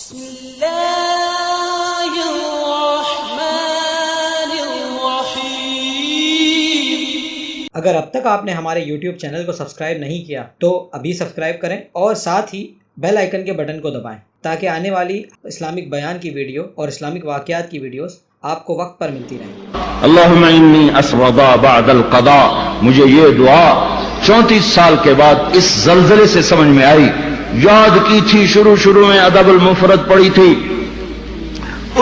بسم اللہ الرحمن الرحیم۔ اگر اب تک آپ نے ہمارے YouTube چینل کو سبسکرائب نہیں کیا تو ابھی سبسکرائب کریں اور ساتھ ہی بیل آئیکن کے بٹن کو دبائیں تاکہ آنے والی اسلامک بیان کی ویڈیو اور اسلامک واقعات کی ویڈیوز آپ کو وقت پر ملتی رہیں۔ اللہم انی اسودا بعد القضاء، مجھے یہ دعا 34 سال کے بعد اس زلزلے سے سمجھ میں آئی۔ یاد کی تھی شروع میں ادب المفرد پڑھی تھی،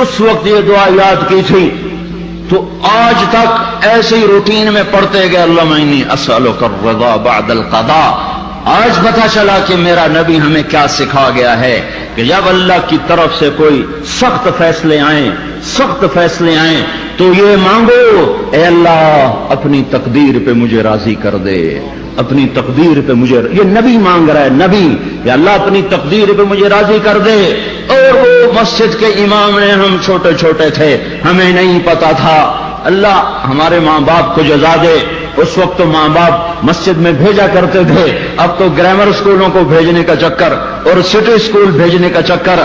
اس وقت یہ دعا یاد کی تھی تو آج تک ایسے ہی روٹین میں پڑھتے گئے اللہم انی اسألک الرضا بعد القضاء۔ آج پتہ چلا کہ میرا نبی ہمیں کیا سکھا گیا ہے کہ جب اللہ کی طرف سے کوئی سخت فیصلے آئیں تو یہ مانگو، اے اللہ اپنی تقدیر پہ مجھے راضی کر دے، اپنی تقدیر پہ مجھے، یہ نبی مانگ رہا ہے، نبی کہ اللہ اپنی تقدیر پہ مجھے راضی کر دے۔ اور وہ مسجد کے امام نے، ہم چھوٹے چھوٹے تھے، ہمیں نہیں پتا تھا، اللہ ہمارے ماں باپ کو جزا دے۔ اس وقت تو ماں باپ مسجد میں بھیجا کرتے تھے، اب تو گرامر اسکولوں کو بھیجنے کا چکر اور سٹی اسکول بھیجنے کا چکر،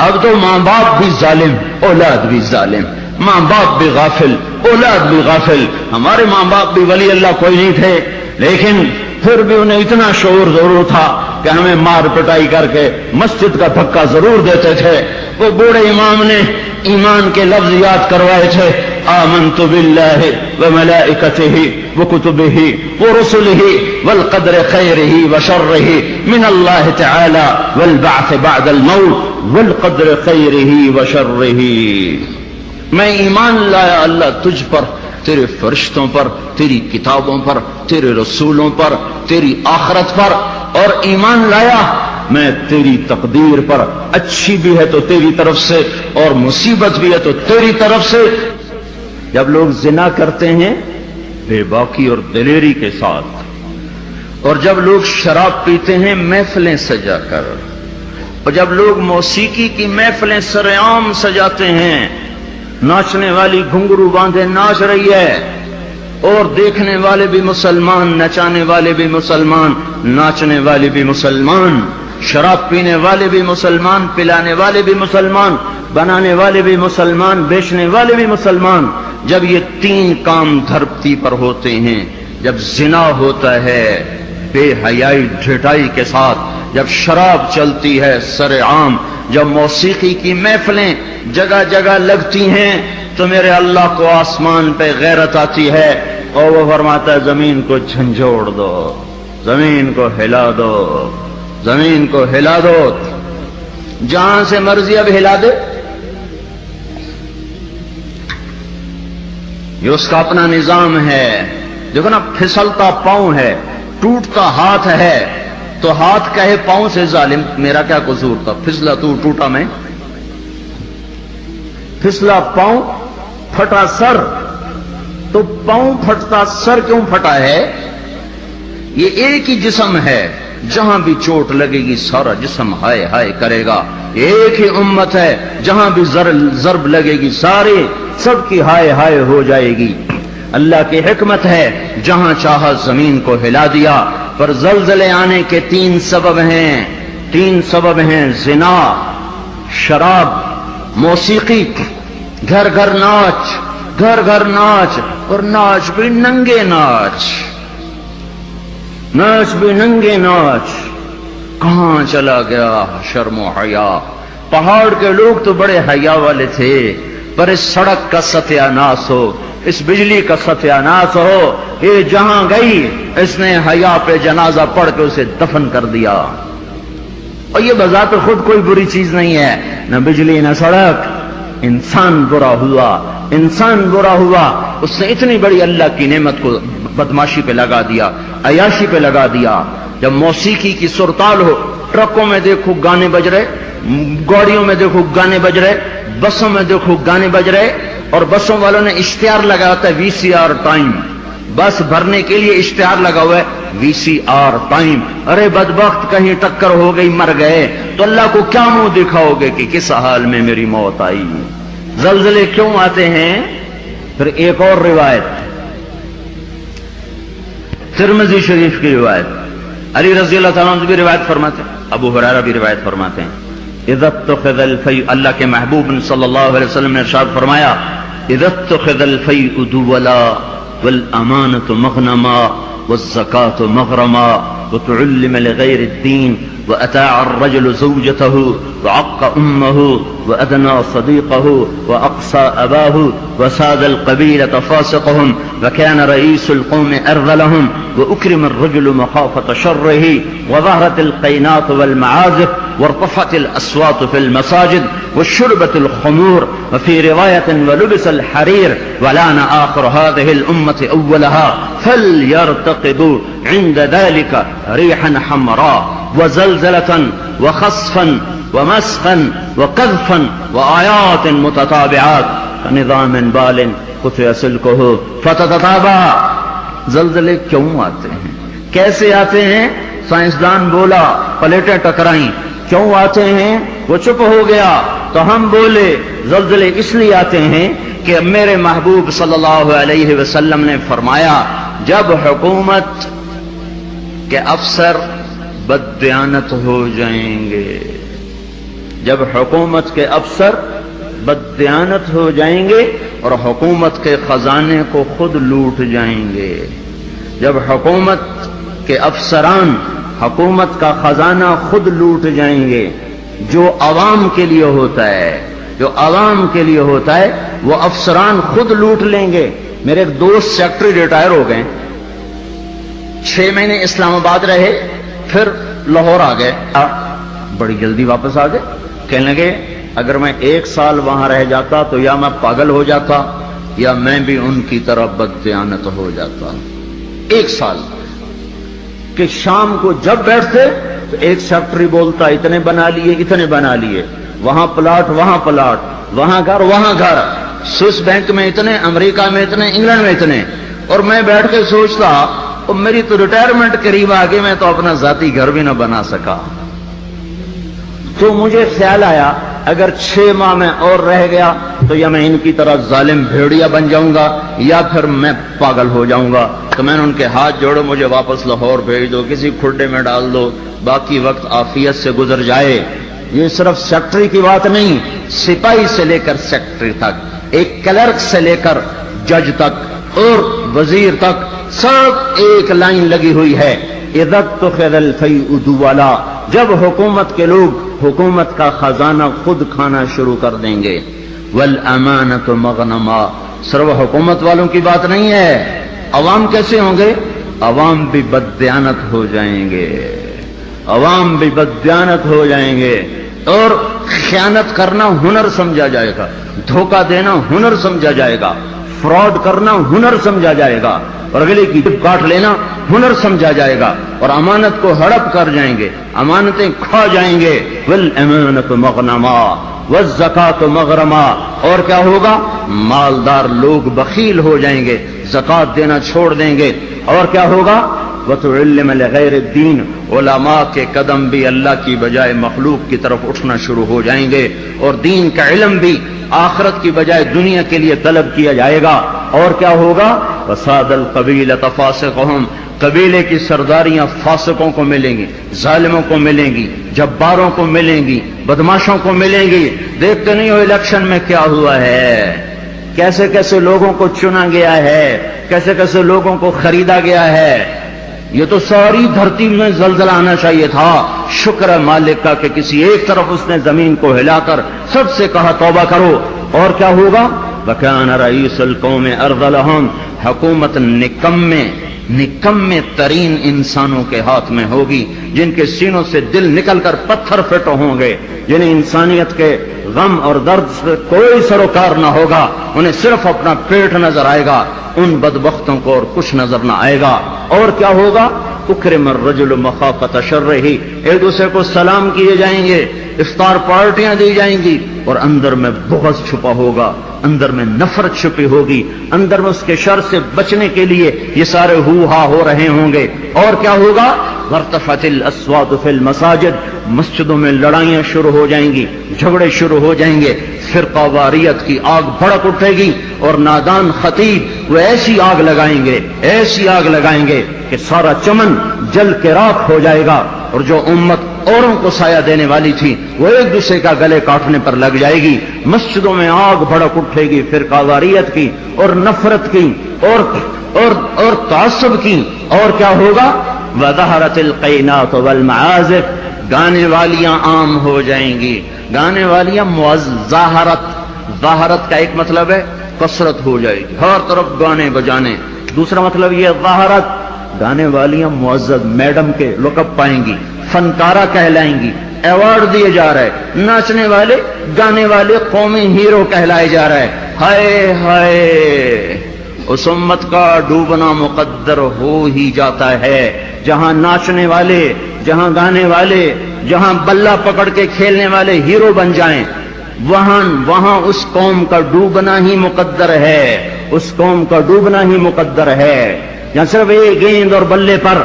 اب تو ماں باپ بھی ظالم، اولاد بھی ظالم، ماں باپ بھی غافل، اولاد بھی غافل۔ ہمارے ماں باپ بھی ولی اللہ کوئی نہیں تھے، لیکن پھر بھی انہیں اتنا شعور ضرور تھا کہ ہمیں مار پٹائی کر کے مسجد کا دھکا ضرور دیتے تھے۔ وہ بوڑھے امام نے ایمان کے لفظ یاد کروائے تھے، آمنت باللہ وملائکتہ وکتبہ ورسلہ والقدر خیرہ وشرہ من اللہ تعالی والبعث بعد الموت والقدر خیرہ وشرہ۔ میں ایمان لایا اللہ تجھ پر، تیرے فرشتوں پر، تیری کتابوں پر، تیرے رسولوں پر، تیری آخرت پر، اور ایمان لایا میں تیری تقدیر پر، اچھی بھی ہے تو تیری طرف سے اور مصیبت بھی ہے تو تیری طرف سے۔ جب لوگ زنا کرتے ہیں بے باکی اور دلیری کے ساتھ، اور جب لوگ شراب پیتے ہیں محفلیں سجا کر، اور جب لوگ موسیقی کی محفلیں سر عام سجاتے ہیں، ناچنے والی گھنگرو باندھے ناچ رہی ہے اور دیکھنے والے بھی مسلمان، نچانے والے بھی مسلمان، ناچنے والے بھی مسلمان، شراب پینے والے بھی مسلمان، پلانے والے بھی مسلمان، بنانے والے بھی مسلمان، بیچنے والے بھی مسلمان۔ جب یہ تین کام دھرتی پر ہوتے ہیں، جب زنا ہوتا ہے بے حیائی ڈھٹائی کے ساتھ، جب شراب چلتی ہے سر عام، جب موسیقی کی محفلیں جگہ جگہ لگتی ہیں، تو میرے اللہ کو آسمان پہ غیرت آتی ہے اور وہ فرماتا ہے زمین کو جھنجھوڑ دو، زمین کو ہلا دو، زمین کو ہلا دو، جہاں سے مرضی اب ہلا دے۔ یہ اس کا اپنا نظام ہے۔ دیکھو نا، پھسلتا پاؤں ہے، ٹوٹتا ہاتھ ہے، تو ہاتھ کہے پاؤں سے ظالم میرا کیا قصور تھا، پھسلا تو ٹوٹا میں، پھسلا پاؤں پھٹا سر، تو پاؤں پھٹتا سر کیوں پھٹا ہے؟ یہ ایک ہی جسم ہے، جہاں بھی چوٹ لگے گی سارا جسم ہائے ہائے کرے گا۔ ایک ہی امت ہے، جہاں بھی ضرب لگے گی سارے سب کی ہائے ہائے ہو جائے گی۔ اللہ کی حکمت ہے، جہاں چاہا زمین کو ہلا دیا۔ پر زلزلے آنے کے تین سبب ہیں، زنا، شراب، موسیقی، گھر گھر ناچ، اور ناچ بھی ننگے ناچ، کہاں چلا گیا شرم و حیا؟ پہاڑ کے لوگ تو بڑے حیا والے تھے، پر اس سڑک کا ستیہ ناس ہو، اس بجلی کا ستیہ ناس ہو، یہ جہاں گئی اس نے حیا پہ جنازہ پڑھ کے اسے دفن کر دیا۔ اور یہ بذات خود کوئی بری چیز نہیں ہے، نہ بجلی نہ سڑک، انسان برا ہوا، اس نے اتنی بڑی اللہ کی نعمت کو بدماشی پہ لگا دیا، عیاشی پہ لگا دیا۔ جب موسیقی کی سرتال ہو، ٹرکوں میں دیکھو گانے بج رہے، گاڑیوں میں دیکھو گانے بج رہے، بسوں میں دیکھو گانے بج رہے، اور بسوں والوں نے اشتہار لگا ہوتا ہے VCR ٹائم، بس بھرنے کے لیے اشتہار لگا ہوا ہے VCR ٹائم۔ ارے بدبخت، کہیں ٹکر ہو گئی مر گئے تو اللہ کو کیا منہ دکھاؤ گے کہ کس حال میں میری موت آئی؟ زلزلے کیوں آتے ہیں؟ پھر ایک اور روایت، ترمذی شریف کی روایت، علی رضی اللہ تعالیٰ عنہ بھی روایت فرماتے ہیں، ابو ہریرہ بھی روایت فرماتے ہیں اذا اتخذ الفیء، اللہ کے محبوب صلی اللہ علیہ وسلم نے ارشاد فرمایا اذا اتخذ الفیء دولا والامانة مغنما والزکاة مغرما وتعلم لغير الدين وأتاع الرجل زوجته وعق أمه وأدنى صديقه وأقصى أباه وساد القبيلة فاسقهم وكان رئيس القوم أرذلهم وأكرم الرجل مخافة شره وظهرت القينات والمعازف وارتفعت الأصوات في المساجد وشربت الخمور وفي رواية ولبس الحرير ولعن آخر هذه الأمة أولها فليرتقبوا عند ذلك ريحا حمراء وزلزلة وخسفا ومسخا وقذفا وآيات متتابعات نظام بال قطع سلكه فتتتابع. زلزلے کیوں آتے ہیں، کیسے آتے ہیں؟ سائنسدان بولا پلیٹیں ٹکرائیں. کیوں آتے ہیں؟ وہ چپ ہو گیا تو ہم بولے. زلزلے اس لیے آتے ہیں کہ میرے محبوب صلی اللہ علیہ وسلم نے فرمایا جب حکومت کے افسر بددیانت ہو جائیں گے، جب حکومت کے افسر بددیانت ہو جائیں گے اور حکومت کے خزانے کو خود لوٹ جائیں گے، جب حکومت کے افسران حکومت کا خزانہ خود لوٹ جائیں گے، جو عوام کے لیے ہوتا ہے، جو عوام کے لیے ہوتا ہے وہ افسران خود لوٹ لیں گے. میرے ایک دوست سیکٹری ریٹائر ہو گئے، 6 مہینے اسلام آباد رہے، پھر لاہور آ گئے، بڑی جلدی واپس آ گئے. کہنے لگے اگر میں 1 سال وہاں رہ جاتا تو یا میں پاگل ہو جاتا یا میں بھی ان کی طرح بددیانت ہو جاتا. 1 سال کہ شام کو جب بیٹھتے تو ایک سیکٹری بولتا اتنے بنا لیے اتنے بنا لیے، وہاں پلاٹ وہاں پلاٹ، وہاں گھر وہاں گھر، سوئس بینک میں اتنے، امریکہ میں اتنے، انگلینڈ میں اتنے. اور میں بیٹھ کے سوچتا اور میری تو ریٹائرمنٹ قریب آ گئی، میں تو اپنا ذاتی گھر بھی نہ بنا سکا. تو مجھے خیال آیا اگر 6 ماہ میں اور رہ گیا تو یا میں ان کی طرح ظالم بھیڑیا بن جاؤں گا یا پھر میں پاگل ہو جاؤں گا. تو میں نے ان کے ہاتھ جوڑے، مجھے واپس لاہور بھیج دو، کسی کھڈے میں ڈال دو، باقی وقت عافیت سے گزر جائے. یہ صرف سیکٹری کی بات نہیں، سپاہی سے لے کر سیکٹری تک، ایک کلرک سے لے کر جج تک اور وزیر تک سب ایک لائن لگی ہوئی ہے. اذا اتخذ الفیء دولا، جب حکومت کے لوگ حکومت کا خزانہ خود کھانا شروع کر دیں گے. والامانۃ مغنما، صرف حکومت والوں کی بات نہیں ہے، عوام کیسے ہوں گے؟ عوام بھی بددیانت ہو جائیں گے، عوام بھی بددیانت ہو جائیں گے اور خیانت کرنا ہنر سمجھا جائے گا، دھوکہ دینا ہنر سمجھا جائے گا، فراڈ کرنا ہنر سمجھا جائے گا اور اگلے کی کاٹ لینا ہنر سمجھا جائے گا اور امانت کو ہڑپ کر جائیں گے، امانتیں کھا جائیں گے. والامانۃ مغنما والزکاۃ مغرما، اور کیا ہوگا؟ مالدار لوگ بخیل ہو جائیں گے، زکات دینا چھوڑ دیں گے. اور کیا ہوگا؟ وتعلم لغیر الدین، علماء کے قدم بھی اللہ کی بجائے مخلوق کی طرف اٹھنا شروع ہو جائیں گے اور دین کا علم بھی آخرت کی بجائے دنیا کے لیے طلب کیا جائے گا. اور کیا ہوگا؟ وساد القبیلۃ فاسقہم، قبیلے کی سرداریاں فاسقوں کو ملیں گی، ظالموں کو ملیں گی، جباروں کو ملیں گی، بدماشوں کو ملیں گی. دیکھتے نہیں ہو الیکشن میں کیا ہوا ہے، کیسے کیسے لوگوں کو چنا گیا ہے، کیسے کیسے لوگوں کو خریدا گیا ہے. یہ تو ساری دھرتی میں زلزلہ آنا چاہیے تھا. شکر ہے مالک کا کہ کسی ایک طرف اس نے زمین کو ہلا کر سب سے کہا توبہ کرو. اور کیا ہوگا؟ وَكَانَ رَئِيسُ الْقَوْمِ أَرْذَلَهُمْ، حکومت نکمے ترین انسانوں کے ہاتھ میں ہوگی، جن کے سینوں سے دل نکل کر پتھر پھٹ ہوں گے، جنہیں انسانیت کے غم اور درد سے کوئی سروکار نہ ہوگا، انہیں صرف اپنا پیٹ نظر آئے گا. ان بدبختوں کو اور کچھ نظر نہ آئے گا. اور کیا ہوگا؟ اکرم الرجل مخافۃ شرہ، ایک دوسرے کو سلام کیے جائیں گے، افطار پارٹیاں دی جائیں گی اور اندر میں بغض چھپا ہوگا، اندر میں نفرت چھپی ہوگی، اندر میں اس کے شر سے بچنے کے لیے یہ سارے ہو ہا ہو رہے ہوں گے. اور کیا ہوگا؟ وارتفعت الاصوات فی المساجد، مسجدوں میں لڑائیاں شروع ہو جائیں گی، جھگڑے شروع ہو جائیں گے، فرقہ واریت کی آگ بھڑک اٹھے گی اور نادان خطیب وہ ایسی آگ لگائیں گے، ایسی آگ لگائیں گے کہ سارا چمن جل کے راکھ ہو جائے گا. اور جو امت اوروں کو سایہ دینے والی تھی وہ ایک دوسرے کا گلے کاٹنے پر لگ جائے گی. مسجدوں میں آگ بھڑک اٹھے گی فرقہ واریت کی اور نفرت کی اور تعصب کی. اور کیا ہوگا؟ وَظَهَرَتِ الْقَيْنَاتُ وَالْمَعَازِفُ گانے والیاں عام ہو جائیں گی. گانے والیاں ظاہرت کا ایک مطلب ہے کثرت ہو جائے گی ہر طرف گانے بجانے. دوسرا مطلب یہ ظاہرت گانے والیاں معزز میڈم کے لقب پائیں گی فنکارہ کہلائیں گی ایوارڈ دیے جا رہے. ناچنے والے گانے والے قومی ہیرو کہلائے جا رہے. ہائے ہائے اس امت کا ڈوبنا مقدر ہو ہی جاتا ہے. جہاں ناچنے والے جہاں گانے والے جہاں بلہ پکڑ کے کھیلنے والے ہیرو بن جائیں وہاں اس قوم کا ڈوبنا ہی مقدر ہے. اس قوم کا ڈوبنا ہی مقدر ہے. جہاں صرف ایک گیند اور بلے پر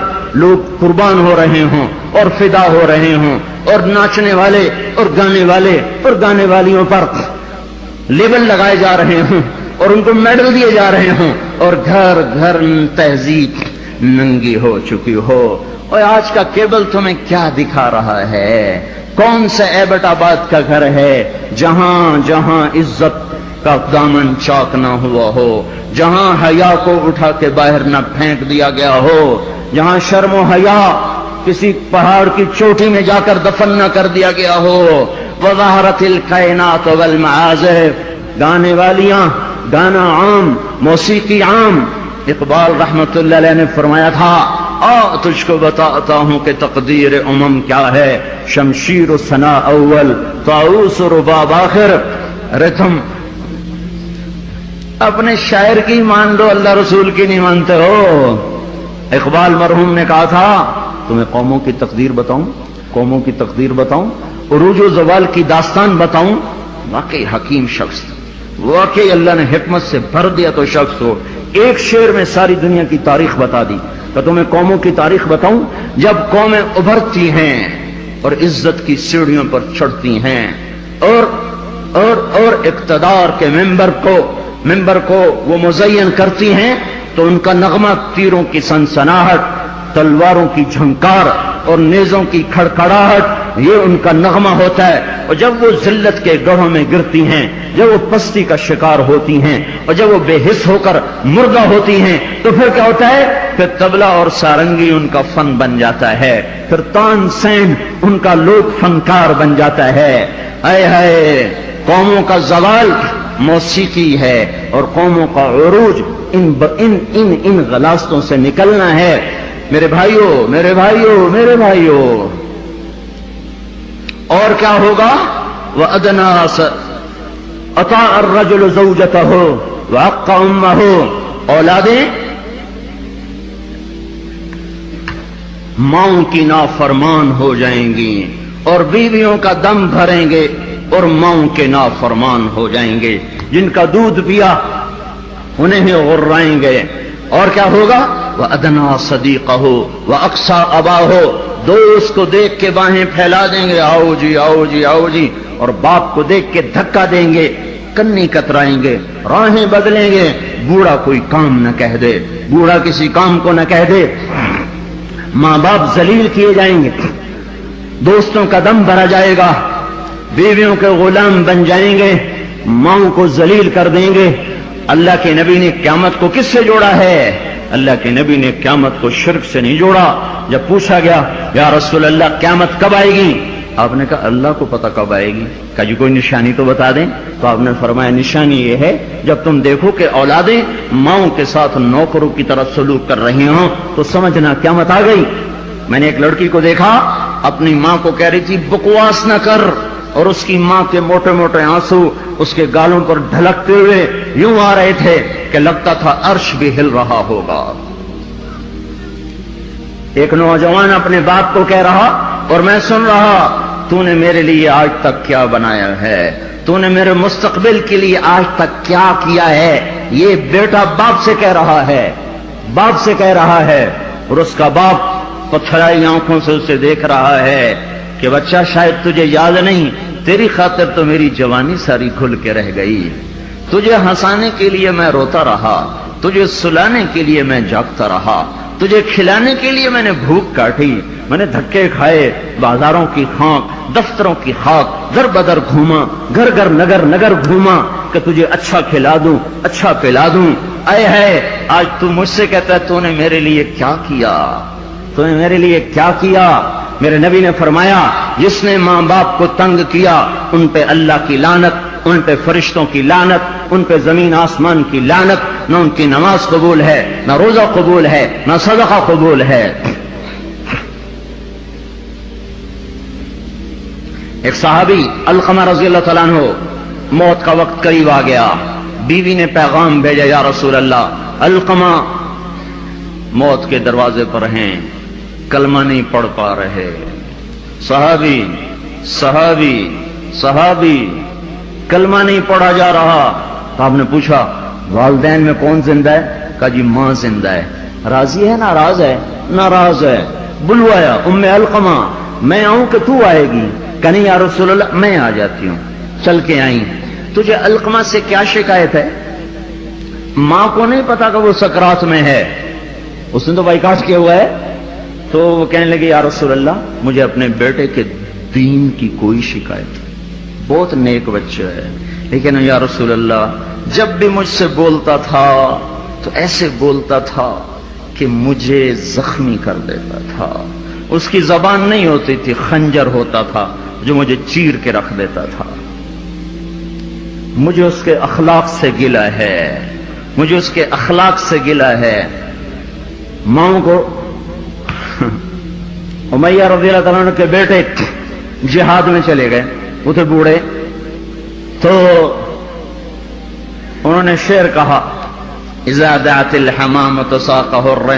لوگ قربان ہو رہے ہوں اور فدا ہو رہے ہوں اور ناچنے والے اور گانے والیوں پر لیبل لگائے جا رہے ہوں اور ان کو میڈل دیے جا رہے ہوں اور گھر گھر تہذیب ننگی ہو چکی ہو. اور آج کا کیبل تمہیں کیا دکھا رہا ہے؟ کون سا ایبٹ آباد کا گھر ہے جہاں عزت کا دامن چاک نہ ہوا ہو, جہاں حیا کو اٹھا کے باہر نہ پھینک دیا گیا ہو, جہاں شرم و حیا کسی پہاڑ کی چوٹی میں جا کر دفن نہ کر دیا گیا ہو. وَظَهَرَتِ الْكَائِنَاتُ وَالْمَعَازِفُ گانے والیاں گانا عام موسیقی عام. اقبال رحمت اللہ علیہ نے فرمایا تھا تجھ کو بتاتا ہوں کہ تقدیر امم کیا ہے. شمشیر و ثنا اول طاؤس و رباب آخر. رتم اپنے شاعر کی مان لو اللہ رسول کی نہیں مانتے ہو. اقبال مرحوم نے کہا تھا تمہیں قوموں کی تقدیر بتاؤں عروج و زوال کی داستان بتاؤں. واقعی حکیم شخص واقعی اللہ نے حکمت سے بھر دیا تو شخص ہو. ایک شعر میں ساری دنیا کی تاریخ بتا دی. تو تمہیں قوموں کی تاریخ بتاؤں جب قومیں ابھرتی ہیں اور عزت کی سیڑھیوں پر چڑھتی ہیں اور اقتدار کے ممبر کو وہ مزین کرتی ہیں تو ان کا نغمہ تیروں کی سنسناہٹ تلواروں کی جھنکار اور نیزوں کی کھڑکھڑاہٹ یہ ان کا نغمہ ہوتا ہے. اور جب وہ ذلت کے گڑھوں میں گرتی ہیں جب وہ پستی کا شکار ہوتی ہیں اور جب وہ بے حس ہو کر مردہ ہوتی ہیں تو پھر کیا ہوتا ہے؟ پھر طبلہ اور سارنگی ان کا فن بن جاتا ہے. پھر تان سین ان کا لوک فنکار بن جاتا ہے. اے ہائے قوموں کا زوال موسیقی ہے اور قوموں کا عروج ان غلاستوں سے نکلنا ہے. میرے بھائیوں اور کیا ہوگا؟ وَأَدْنَا أَطَاعَ الرَّجُلُ زَوْجَتَهُ وَحَقَّ أُمَّهُ اولادیں ماؤں کی نافرمان ہو جائیں گی اور بیویوں کا دم بھریں گے اور ماؤں کے نافرمان ہو جائیں گے. جن کا دودھ پیا انہیں ہی غرائیں گے. اور کیا ہوگا؟ وَأَدْنَا صَدِيقَهُ وَأَقْصَى أَبَاهُ دوست کو دیکھ کے باہیں پھیلا دیں گے آؤ جی اور باپ کو دیکھ کے دھکا دیں گے کنی کترائیں گے راہیں بدلیں گے. بوڑھا کوئی کام نہ کہہ دے بوڑھا کسی کام کو نہ کہہ دے. ماں باپ ذلیل کیے جائیں گے دوستوں کا دم بھرا جائے گا بیویوں کے غلام بن جائیں گے ماؤں کو ذلیل کر دیں گے. اللہ کے نبی نے قیامت کو کس سے جوڑا ہے؟ اللہ کے نبی نے قیامت کو شرک سے نہیں جوڑا. جب پوچھا گیا یا رسول اللہ قیامت کب آئے گی؟ آپ نے کہا اللہ کو پتہ کب آئے گی. کہا جی کوئی نشانی تو بتا دیں. تو آپ نے فرمایا نشانی یہ ہے جب تم دیکھو کہ اولادیں ماؤں کے ساتھ نوکروں کی طرح سلوک کر رہی ہوں تو سمجھنا قیامت آ گئی. میں نے ایک لڑکی کو دیکھا اپنی ماں کو کہہ رہی تھی بکواس نہ کر اور اس کی ماں کے موٹے موٹے آنسو اس کے گالوں پر ڈھلکتے ہوئے یوں آ رہے تھے کہ لگتا تھا عرش بھی ہل رہا ہوگا. ایک نوجوان اپنے باپ کو کہہ رہا اور میں سن رہا تو نے میرے لیے آج تک کیا بنایا ہے تو نے میرے مستقبل کے لیے آج تک کیا کیا ہے. یہ بیٹا باپ سے کہہ رہا ہے اور اس کا باپ پتھرائی آنکھوں سے اسے دیکھ رہا ہے کہ بچہ شاید تجھے یاد نہیں تیری خاطر تو میری جوانی ساری کھل کے رہ گئی. تجھے ہنسانے کے لیے میں روتا رہا تجھے سلانے کے لیے میں جاگتا رہا تجھے کھلانے کے لیے میں نے بھوک کاٹی، میں نے دھکے کھائے، بازاروں کی خاک، دفتروں کی خاک، در بدر گھوما، گھر گھر نگر نگر گھوما کہ تجھے اچھا کھلا دوں، اچھا پلا دوں۔ اے ہے آج تو مجھ سے کہتا ہے تو نے میرے لیے کیا کیا، تو نے میرے لیے کیا کیا؟ میرے نبی نے فرمایا جس نے ماں باپ کو تنگ کیا ان پہ اللہ کی لعنت، ان پہ فرشتوں کی لعنت، ان پہ زمین آسمان کی لعنت، نہ ان کی نماز قبول ہے، نہ روزہ قبول ہے، نہ صدقہ قبول ہے۔ ایک صحابی علقمہ رضی اللہ تعالیٰ عنہ، موت کا وقت قریب آ گیا، بیوی نے پیغام بھیجا یا رسول اللہ علقمہ موت کے دروازے پر ہیں، کلمہ نہیں پڑھ پا رہے۔ صحابی صحابی صحابی کلمہ نہیں پڑھا جا رہا۔ تو آپ نے پوچھا والدین میں کون زندہ ہے؟ کہا جی ماں زندہ ہے۔ راضی ہے ناراض ہے؟ ناراض ہے۔ بلوایا ام علقمہ، میں آؤں کہ تو آئے گی؟ کہ نہیں یا رسول اللہ میں آ جاتی ہوں۔ چل کے آئیں۔ تجھے علقمہ سے کیا شکایت ہے؟ ماں کو نہیں پتا کہ وہ سکرات میں ہے، اس نے تو بائیکاٹ کیا ہوا ہے۔ تو وہ کہنے لگے یا رسول اللہ مجھے اپنے بیٹے کے دین کی کوئی شکایت ہے، بہت نیک بچہ ہے، لیکن یا رسول اللہ جب بھی مجھ سے بولتا تھا تو ایسے بولتا تھا کہ مجھے زخمی کر دیتا تھا، اس کی زبان نہیں ہوتی تھی، خنجر ہوتا تھا جو مجھے چیر کے رکھ دیتا تھا۔ مجھے اس کے اخلاق سے گلہ ہے، مجھے اس کے اخلاق سے گلہ ہے۔ ماں کو امیہ رضی اللہ تعالیٰ عنہ کے بیٹے جہاد میں چلے گئے، وہ تھے بوڑھے، تو انہوں نے شعر کہا اذا دعت الحمامة ساق حر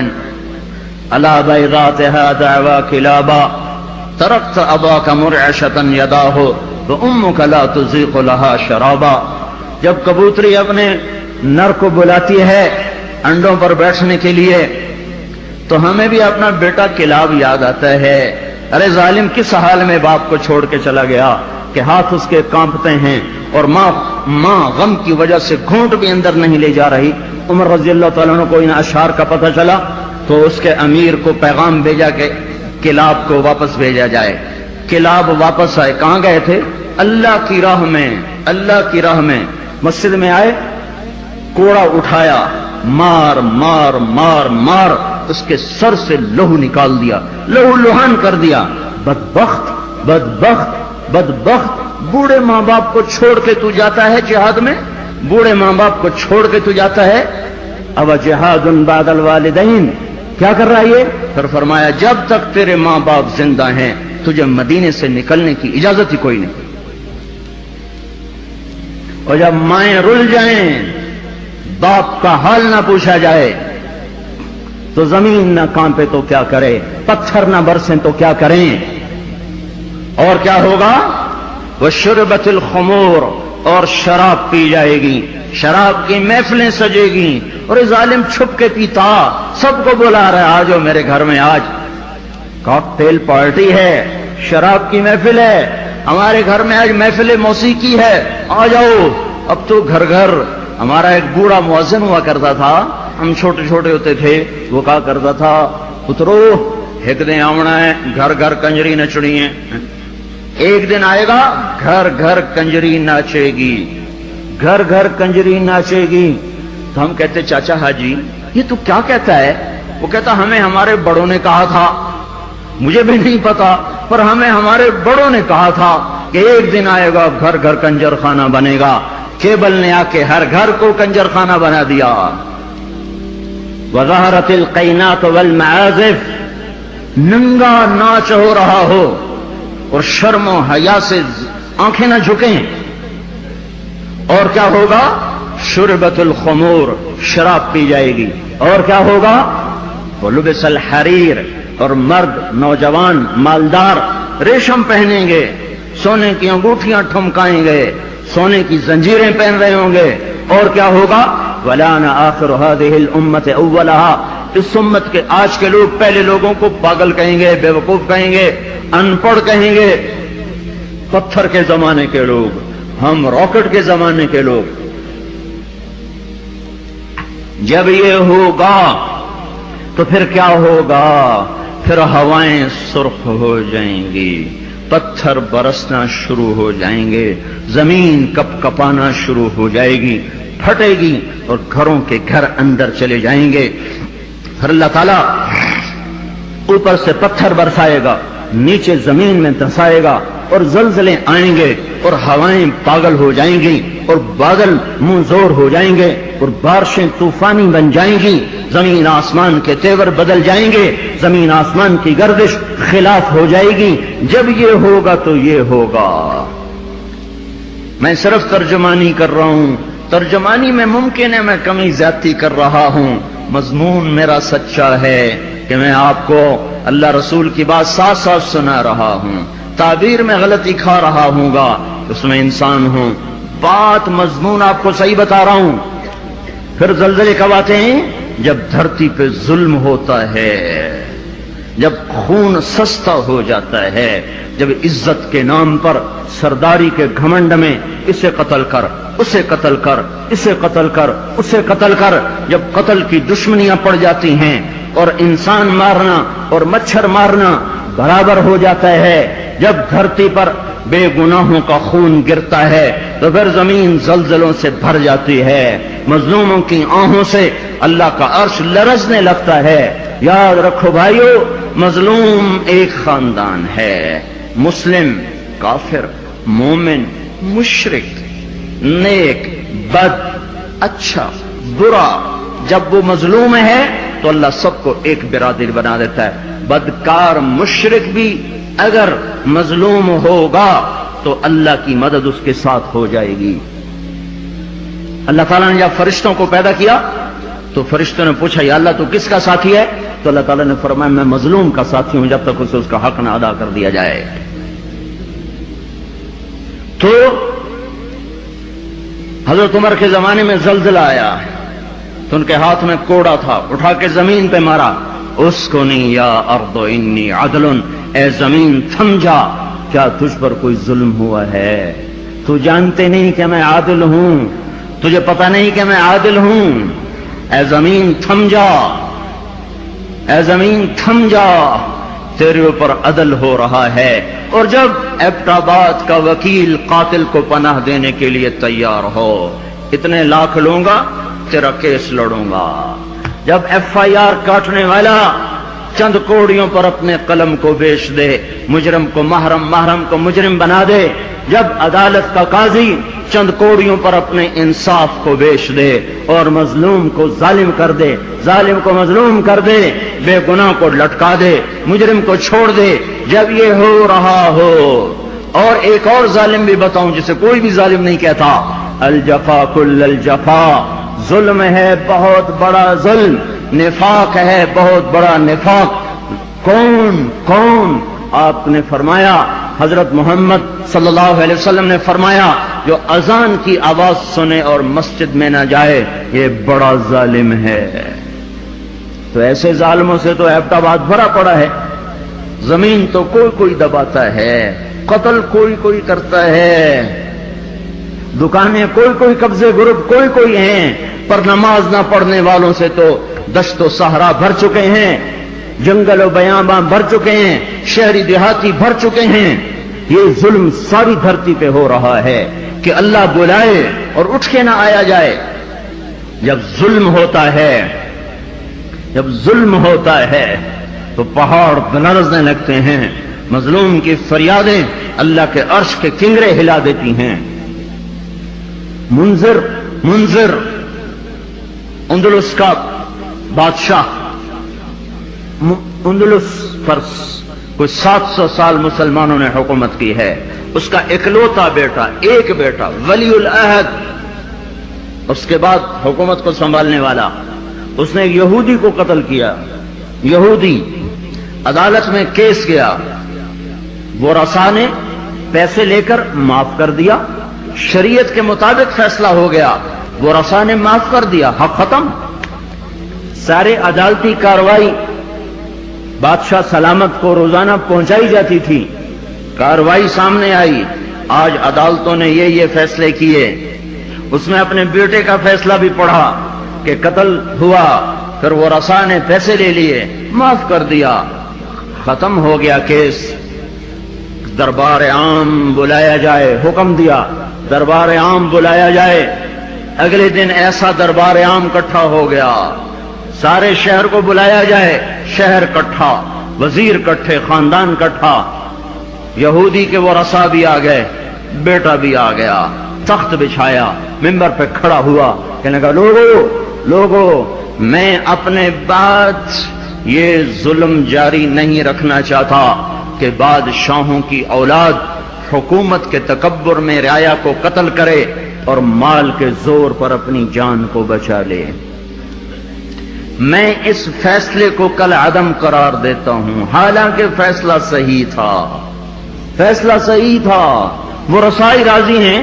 على بيضاتها دعوا كلابا تركت اباك مرعشة يداه وامك لا تزيق لها شرابا۔ جب کبوتری اپنے نر کو بلاتی ہے انڈوں پر بیٹھنے کے لیے تو ہمیں بھی اپنا بیٹا کلاب یاد آتا ہے۔ ارے ظالم کس حال میں باپ کو چھوڑ کے چلا گیا کہ ہاتھ اس کے کانپتے ہیں اور ماں غم کی وجہ سے گھونٹ بھی اندر نہیں لے جا رہی۔ عمر رضی اللہ تعالیٰ عنہ کو ان اشعار کا پتہ چلا تو اس کے امیر کو پیغام بھیجا کہ کلاب کو واپس بھیجا جائے۔ کلاب واپس آئے، کہاں گئے تھے؟ اللہ کی راہ میں، اللہ کی راہ میں۔ مسجد میں آئے، کوڑا اٹھایا، مار مار مار مار اس کے سر سے لہو نکال دیا، لہو لہان کر دیا۔ بدبخت بدبخت بدبخت، بوڑھے ماں باپ کو چھوڑ کے تو جاتا ہے جہاد میں، بوڑھے ماں باپ کو چھوڑ کے تو جاتا ہے۔ اب جہاد بعد الوالدین، کیا کر رہا ہے یہ؟ پھر فرمایا جب تک تیرے ماں باپ زندہ ہیں تجھے مدینے سے نکلنے کی اجازت ہی کوئی نہیں، اور جب مائیں رل جائیں باپ کا حال نہ پوچھا جائے تو زمین نہ کانپے تو کیا کرے، پتھر نہ برسیں تو کیا کریں۔ اور کیا ہوگا؟ وشربت الخمور، اور شراب پی جائے گی، شراب کی محفلیں سجے گی، اور یہ ظالم چھپ کے پیتا، سب کو بلا رہا ہے آجو میرے گھر میں، آج کاکٹیل پارٹی ہے، شراب کی محفل ہے، ہمارے گھر میں آج محفل موسیقی ہے، آ جاؤ۔ اب تو گھر گھر، ہمارا ایک بوڑھا مؤذن ہوا کرتا تھا، ہم چھوٹے چھوٹے ہوتے تھے، وہ کہا کرتا تھا پترو ایک دن آونا ہے، گھر گھر کنجری نچڑی ہے، ایک دن آئے گا گھر گھر کنجری ناچے گی، گھر گھر کنجری ناچے گی۔ تو ہم کہتے چاچا حاجی یہ تو کیا کہتا ہے؟ وہ کہتا ہمیں ہمارے بڑوں نے کہا تھا، مجھے بھی نہیں پتا پر ہمیں ہمارے بڑوں نے کہا تھا کہ ایک دن آئے گا گھر گھر کنجر خانہ بنے گا۔ کیبل نے آ کے ہر گھر کو کنجر خانہ بنا دیا۔ وظہرت القینات والمعازف، ننگا ناچ ہو رہا ہو اور شرم و حیا سے آنکھیں نہ جھکیں۔ اور کیا ہوگا؟ شربت الخمور، شراب پی جائے گی۔ اور کیا ہوگا؟ ولبس الحریر، اور مرد نوجوان مالدار ریشم پہنیں گے، سونے کی انگوٹھیاں ٹھمکائیں گے، سونے کی زنجیریں پہن رہے ہوں گے۔ اور کیا ہوگا؟ وَلَانَ آخِرُ هَذِهِ الْأُمَّةِ أَوَّلَهَا، اس امت کے آج کے لوگ پہلے لوگوں کو پاگل کہیں گے، بے وقوف کہیں گے، ان پڑھ کہیں گے۔ پتھر کے زمانے کے لوگ، ہم راکٹ کے زمانے کے لوگ۔ جب یہ ہوگا تو پھر کیا ہوگا؟ پھر ہوائیں سرخ ہو جائیں گی، پتھر برسنا شروع ہو جائیں گے، زمین کپ کپانا شروع ہو جائے گی، پھٹے گی اور گھروں کے گھر اندر چلے جائیں گے۔ پھر اللہ تعالیٰ اوپر سے پتھر برسائے گا، نیچے زمین میں دھسائے گا اور زلزلے آئیں گے اور ہوائیں پاگل ہو جائیں گی اور بادل منہ زور ہو جائیں گے اور بارشیں طوفانی بن جائیں گی، زمین آسمان کے تیور بدل جائیں گے، زمین آسمان کی گردش خلاف ہو جائے گی۔ جب یہ ہوگا تو یہ ہوگا۔ میں صرف ترجمانی کر رہا ہوں، ترجمانی میں ممکن ہے میں کمی زیادتی کر رہا ہوں، مضمون میرا سچا ہے کہ میں آپ کو اللہ رسول کی بات ساتھ ساتھ سنا رہا ہوں، تعبیر میں غلطی کھا رہا ہوں گا، اس میں انسان ہوں، بات مضمون آپ کو صحیح بتا رہا ہوں۔ پھر زلزلے کب آتے ہیں؟ جب دھرتی پہ ظلم ہوتا ہے، جب خون سستا ہو جاتا ہے، جب عزت کے نام پر سرداری کے گھمنڈ میں اسے قتل کر، اسے قتل کر، اسے قتل کر، اسے قتل کر، جب قتل کی دشمنیاں پڑ جاتی ہیں اور انسان مارنا اور مچھر مارنا برابر ہو جاتا ہے، جب دھرتی پر بے گناہوں کا خون گرتا ہے تو پھر زمین زلزلوں سے بھر جاتی ہے، مظلوموں کی آہوں سے اللہ کا عرش لرزنے لگتا ہے۔ یاد رکھو بھائیو، مظلوم ایک خاندان ہے، مسلم، کافر، مومن، مشرک، نیک، بد، اچھا، برا، جب وہ مظلوم ہے تو اللہ سب کو ایک برادری بنا دیتا ہے۔ بدکار مشرک بھی اگر مظلوم ہوگا تو اللہ کی مدد اس کے ساتھ ہو جائے گی۔ اللہ تعالیٰ نے جب فرشتوں کو پیدا کیا تو فرشتوں نے پوچھا یا اللہ تو کس کا ساتھی ہے؟ تو اللہ تعالیٰ نے فرمایا میں مظلوم کا ساتھی ہوں جب تک اسے اس کا حق نہ ادا کر دیا جائے۔ تو حضرت عمر کے زمانے میں زلزلہ آیا تو ان کے ہاتھ میں کوڑا تھا، اٹھا کے زمین پہ مارا، اسکنی یا ارض انی عدل، اے زمین تھم جا، کیا تجھ پر کوئی ظلم ہوا ہے؟ تو جانتے نہیں کہ میں عادل ہوں، تجھے پتہ نہیں کہ میں عادل ہوں، اے زمین تھم جا، اے زمین تھم جا، تیرے اوپر عدل ہو رہا ہے۔ اور جب ایبٹ آباد کا وکیل قاتل کو پناہ دینے کے لیے تیار ہو، اتنے لاکھ لوں گا، تیرا کیس لڑوں گا، جب ایف آئی آر کاٹنے والا چند کوڑیوں پر اپنے قلم کو بیچ دے، مجرم کو محرم، محرم کو مجرم بنا دے، جب عدالت کا قاضی چند کوڑیوں پر اپنے انصاف کو بیچ دے اور مظلوم کو ظالم کر دے، ظالم کو مظلوم کر دے، بے گناہ کو لٹکا دے، مجرم کو چھوڑ دے، جب یہ ہو رہا ہو، اور ایک اور ظالم بھی بتاؤں جسے کوئی بھی ظالم نہیں کہتا، الجفا کل الجفا، ظلم ہے بہت بڑا ظلم، نفاق ہے بہت بڑا نفاق۔ کون کون؟ آپ نے فرمایا، حضرت محمد صلی اللہ علیہ وسلم نے فرمایا جو اذان کی آواز سنے اور مسجد میں نہ جائے یہ بڑا ظالم ہے۔ تو ایسے ظالموں سے تو ایبٹ آباد بھرا پڑا ہے، زمین تو کوئی کوئی دباتا ہے، قتل کوئی کوئی کرتا ہے، دکانیں کوئی کوئی، قبضے گروپ کوئی کوئی ہیں، پر نماز نہ پڑھنے والوں سے تو دشت و صحرا بھر چکے ہیں، جنگل و بیاباں بھر چکے ہیں، شہری دیہاتی بھر چکے ہیں۔ یہ ظلم ساری دھرتی پہ ہو رہا ہے کہ اللہ بلائے اور اٹھ کے نہ آیا جائے۔ جب ظلم ہوتا ہے، جب ظلم ہوتا ہے تو پہاڑ لرزنے لگتے ہیں، مظلوم کی فریادیں اللہ کے عرش کے کنگرے ہلا دیتی ہیں۔ منذر اندلس کا بادشاہ، اندلس پر کوئی 700 سال مسلمانوں نے حکومت کی ہے، اس کا اکلوتا بیٹا، ایک بیٹا ولی العہد، اس کے بعد حکومت کو سنبھالنے والا، اس نے ایک یہودی کو قتل کیا، یہودی، عدالت میں کیس گیا، وہ رسا نے پیسے لے کر معاف کر دیا، شریعت کے مطابق فیصلہ ہو گیا، وہ رسا نے معاف کر دیا، حق ختم۔ سارے عدالتی کاروائی بادشاہ سلامت کو روزانہ پہنچائی جاتی تھی، کاروائی سامنے آئی، آج عدالتوں نے یہ فیصلے کیے۔ اس نے اپنے بیٹے کا فیصلہ بھی پڑھا کہ قتل ہوا، پھر وہ رسا نے پیسے لے لیے، معاف کر دیا، ختم ہو گیا کیس۔ دربار عام بلایا جائے، حکم دیا دربار عام بلایا جائے۔ اگلے دن ایسا دربار عام اکٹھا ہو گیا، سارے شہر کو بلایا جائے، شہر اکٹھا، وزیر اکٹھے، خاندان اکٹھا۔ یہودی کے وہ رسا بھی آ گئے، بیٹا بھی آ گیا، تخت بچھایا، ممبر پہ کھڑا ہوا، کہنے لگا لوگو میں اپنے بعد یہ ظلم جاری نہیں رکھنا چاہتا کہ بادشاہوں کی اولاد حکومت کے تکبر میں رعایا کو قتل کرے اور مال کے زور پر اپنی جان کو بچا لے۔ میں اس فیصلے کو کل عدم قرار دیتا ہوں، حالانکہ فیصلہ صحیح تھا، فیصلہ صحیح تھا۔ وہ رسائی راضی ہیں،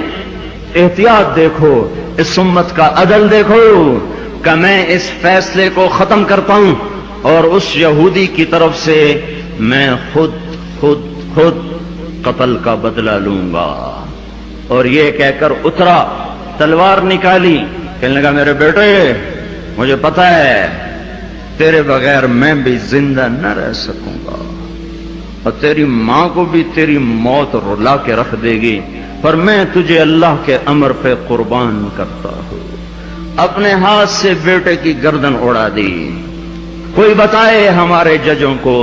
احتیاط دیکھو، اس امت کا عدل دیکھو کہ میں اس فیصلے کو ختم کرتا ہوں اور اس یہودی کی طرف سے میں خود قتل کا بدلہ لوں گا۔ اور یہ کہہ کر اترا، تلوار نکالی، کہنے لگا میرے بیٹے مجھے پتا ہے تیرے بغیر میں بھی زندہ نہ رہ سکوں گا، اور تیری ماں کو بھی تیری موت رلا کے رکھ دے گی، پر میں تجھے اللہ کے امر پہ قربان کرتا ہوں۔ اپنے ہاتھ سے بیٹے کی گردن اڑا دی۔ کوئی بتائے ہمارے ججوں کو،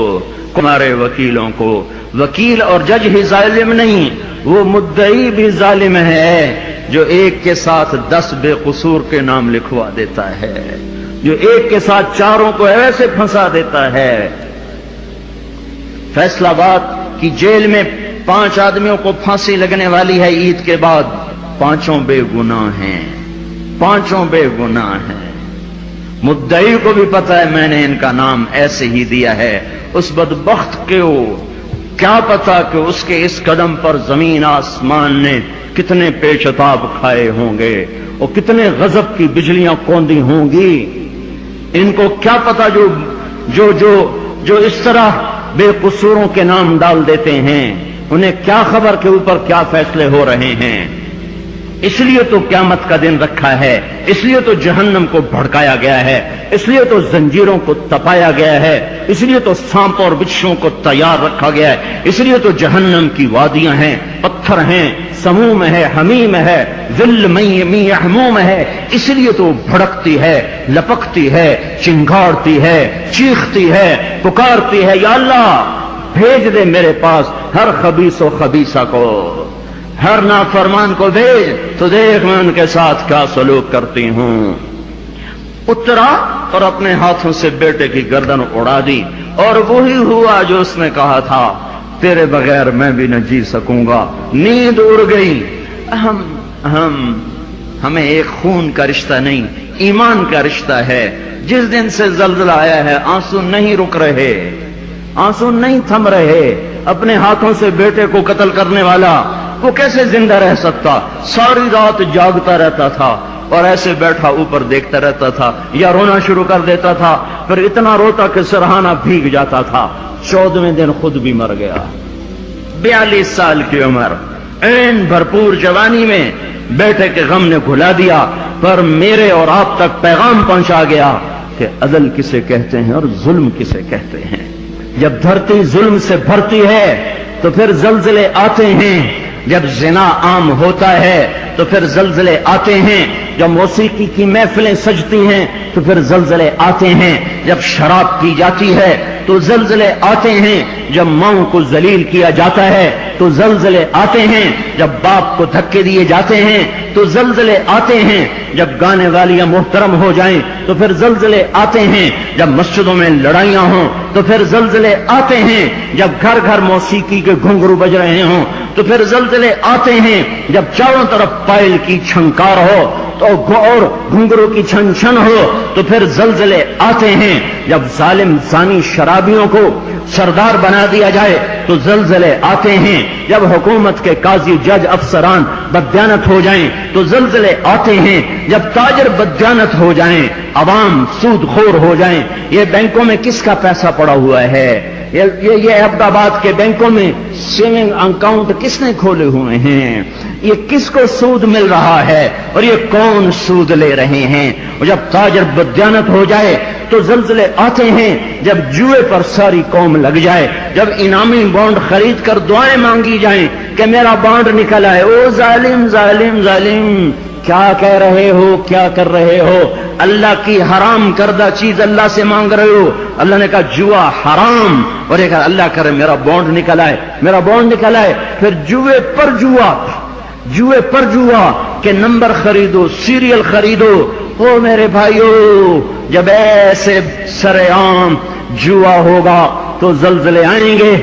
ہمارے وکیلوں کو، وکیل اور جج ہی ظالم نہیں، وہ مدعی بھی ظالم ہے جو ایک کے ساتھ 10 بے قصور کے نام لکھوا دیتا ہے، جو ایک کے ساتھ 4 کو ایسے پھنسا دیتا ہے۔ فیصلہ آباد کی جیل میں 5 آدمیوں کو پھانسی لگنے والی ہے عید کے بعد، 5 بے گناہ ہیں، 5 بے گناہ ہیں۔ مدعی کو بھی پتا ہے میں نے ان کا نام ایسے ہی دیا ہے، اس بدبخت کو کیا پتا کہ اس کے اس قدم پر زمین آسمان نے کتنے پیچتاب کھائے ہوں گے اور کتنے غضب کی بجلیاں کوندی ہوں گی۔ ان کو کیا پتا جو اس طرح بے قصوروں کے نام ڈال دیتے ہیں، انہیں کیا خبر کے اوپر کیا فیصلے ہو رہے ہیں۔ اس لیے تو قیامت کا دن رکھا ہے، اس لیے تو جہنم کو بھڑکایا گیا ہے، اس لیے تو زنجیروں کو تپایا گیا ہے، اس لیے تو سانپ اور بچھوؤں کو تیار رکھا گیا ہے، اس لیے تو جہنم کی وادیاں ہیں، پتھر ہیں، سموم ہے، حمیم ہے، ذل می یحموم ہے، اس لیے تو بھڑکتی ہے، لپکتی ہے، چنگاڑتی ہے، چیختی ہے، پکارتی ہے، یا اللہ بھیج دے میرے پاس ہر خبیث و خبیثہ کو، ہر نافرمان کو بھیج، تو دیکھ میں ان کے ساتھ کیا سلوک کرتی ہوں۔ اترا اور اپنے ہاتھوں سے بیٹے کی گردن اڑا دی، اور وہی ہوا جو اس نے کہا تھا، تیرے بغیر میں بھی نہ جی سکوں گا۔ نیند اڑ گئی۔ ہمیں ایک خون کا رشتہ نہیں، ایمان کا رشتہ ہے۔ جس دن سے زلزلہ آیا ہے آنسو نہیں رک رہے، آنسو نہیں تھم رہے۔ اپنے ہاتھوں سے بیٹے کو قتل کرنے والا وہ کیسے زندہ رہ سکتا؟ ساری رات جاگتا رہتا تھا اور ایسے بیٹھا اوپر دیکھتا رہتا تھا، یا رونا شروع کر دیتا تھا، پھر اتنا روتا کہ سرہانہ بھیگ جاتا تھا۔ 14ویں دن خود بھی مر گیا۔ 42 سال کی عمر، عین بھرپور جوانی میں بیٹے کے غم نے گھلا دیا، پر میرے اور آپ تک پیغام پہنچا گیا کہ عدل کسے کہتے ہیں اور ظلم کسے کہتے ہیں۔ جب دھرتی ظلم سے بھرتی ہے تو پھر زلزلے آتے ہیں، جب زنا عام ہوتا ہے تو پھر زلزلے آتے ہیں، جب موسیقی کی محفلیں سجتی ہیں تو پھر زلزلے آتے ہیں، جب شراب پی جاتی ہے تو زلزلے آتے ہیں، جب ماؤں کو ذلیل کیا جاتا ہے تو زلزلے آتے ہیں، جب باپ کو دھکے دیے جاتے ہیں تو زلزلے آتے ہیں، جب گانے والیاں محترم ہو جائیں تو پھر زلزلے آتے ہیں، جب مسجدوں میں لڑائیاں ہوں تو پھر زلزلے آتے ہیں، جب گھر گھر موسیقی کے گھنگرو بج رہے ہوں تو پھر زلزلے آتے ہیں، جب چاروں طرف پائل کی چھنکار ہو تو اور گھنگرو کی چھن چھن ہو تو پھر زلزلے آتے ہیں، جب ظالم زانی شرابیوں کو سردار بنا دیا جائے تو زلزلے آتے ہیں، جب حکومت کے قاضی جج افسران بددیانت ہو جائیں تو زلزلے آتے ہیں، جب تاجر بددیانت ہو جائیں، عوام سود خور ہو جائیں۔ یہ بینکوں میں کس کا پیسہ پڑا ہوا ہے؟ یہ احمد آباد کے بینکوں میں سیونگ اکاؤنٹ کس نے کھولے ہوئے ہیں؟ یہ کس کو سود مل رہا ہے اور یہ کون سود لے رہے ہیں. اور جب تاجر بددیانت ہو جائے تو زلزلے آتے ہیں. جب جوئے پر ساری قوم لگ جائے, جب انعامی بانڈ خرید کر دعائیں مانگی جائیں کہ میرا بانڈ نکل آئے, او ظالم ظالم ظالم کیا کہہ رہے ہو, کیا کر رہے ہو؟ اللہ کی حرام کردہ چیز اللہ سے مانگ رہے ہو. اللہ نے کہا جوا حرام, اور یہ کہا اللہ کرے میرا بانڈ نکل آئے, میرا بانڈ نکل آئے. پھر جوئے پر جوا, جوئے پر جوا کہ نمبر خریدو, سیریل خریدو. او میرے بھائیو, جب ایسے سر عام جوا ہوگا تو زلزلے آئیں گے.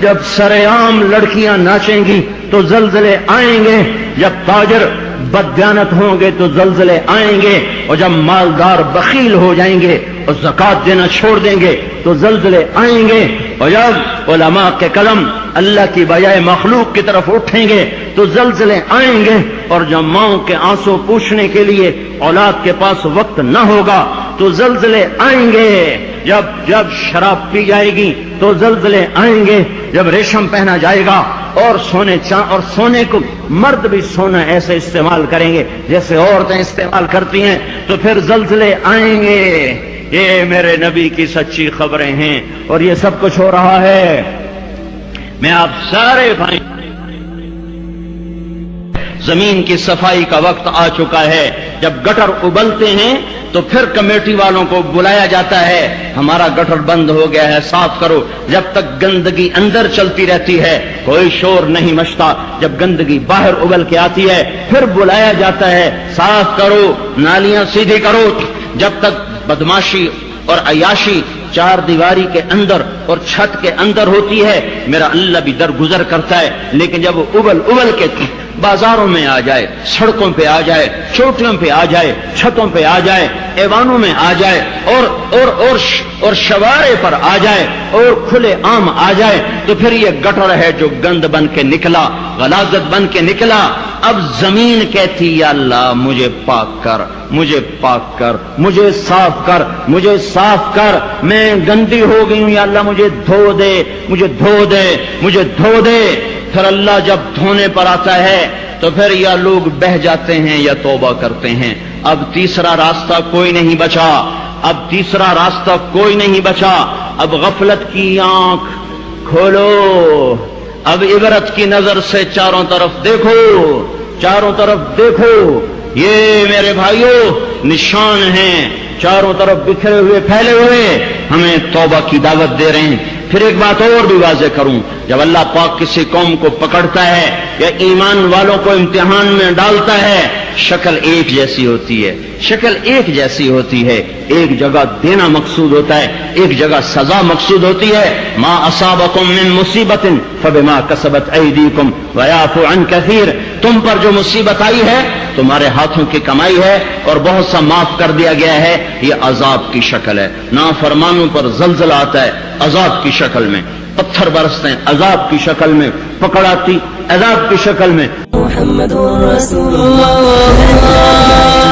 جب سر عام لڑکیاں ناچیں گی تو زلزلے آئیں گے. جب تاجر بددیانت ہوں گے تو زلزلے آئیں گے. اور جب مالدار بخیل ہو جائیں گے اور زکات دینا چھوڑ دیں گے تو زلزلے آئیں گے. اور جب علماء کے قلم اللہ کی بجائے مخلوق کی طرف اٹھیں گے تو زلزلے آئیں گے. اور جب ماؤں کے آنسو پوچھنے کے لیے اولاد کے پاس وقت نہ ہوگا تو زلزلے آئیں گے. جب شراب پی جائے گی تو زلزلے آئیں گے. جب ریشم پہنا جائے گا اور سونے کو مرد بھی سونا ایسے استعمال کریں گے جیسے عورتیں استعمال کرتی ہیں تو پھر زلزلے آئیں گے. یہ میرے نبی کی سچی خبریں ہیں اور یہ سب کچھ ہو رہا ہے. میں آپ سارے بھائی, زمین کی صفائی کا وقت آ چکا ہے. جب گٹر ابلتے ہیں تو پھر کمیٹی والوں کو بلایا جاتا ہے, ہمارا گٹر بند ہو گیا ہے, صاف کرو. جب تک گندگی اندر چلتی رہتی ہے کوئی شور نہیں مچتا. جب گندگی باہر ابل کے آتی ہے پھر بلایا جاتا ہے, صاف کرو, نالیاں سیدھی کرو. جب تک بدماشی اور عیاشی چار دیواری کے اندر اور چھت کے اندر ہوتی ہے میرا اللہ بھی درگزر کرتا ہے. لیکن جب وہ ابل کے بازاروں میں آ جائے, سڑکوں پہ آ جائے, چوٹیوں پہ آ جائے, چھتوں پہ آ جائے, ایوانوں میں آ جائے اور شوارے پر آ جائے اور کھلے عام آ جائے تو پھر یہ گٹر ہے جو گند بن کے نکلا, غلاظت بن کے نکلا. اب زمین کہتی یا اللہ مجھے پاک کر, مجھے پاک کر, مجھے صاف کر, مجھے صاف کر, میں گندی ہو گئی ہوں, یا اللہ مجھے دھو دے, مجھے دھو دے, مجھے دھو دے. پھر اللہ جب دھونے پر آتا ہے تو پھر یا لوگ بہہ جاتے ہیں یا توبہ کرتے ہیں. اب تیسرا راستہ کوئی نہیں بچا, اب تیسرا راستہ کوئی نہیں بچا. اب غفلت کی آنکھ کھولو, اب عبرت کی نظر سے چاروں طرف دیکھو, چاروں طرف دیکھو. یہ میرے بھائیوں نشان ہیں, چاروں طرف بکھرے ہوئے پھیلے ہوئے, ہمیں توبہ کی دعوت دے رہے ہیں. پھر ایک بات اور بھی واضح کروں, جب اللہ پاک کسی قوم کو پکڑتا ہے یا ایمان والوں کو امتحان میں ڈالتا ہے شکل ایک جیسی ہوتی ہے, شکل ایک جیسی ہوتی ہے. ایک جگہ دینا مقصود ہوتا ہے, ایک جگہ سزا مقصود ہوتی ہے. ما اصابکم من مصیبت فبما کسبت ایدیکم ویعفو عن کثیر. تم پر جو مصیبت آئی ہے تمہارے ہاتھوں کی کمائی ہے اور بہت سا معاف کر دیا گیا ہے. یہ عذاب کی شکل ہے. نافرمانوں پر زلزلہ آتا ہے عذاب کی شکل میں, پتھر برستے ہیں عذاب کی شکل میں, پکڑاتی عذاب کی شکل میں. محمد رسول اللہ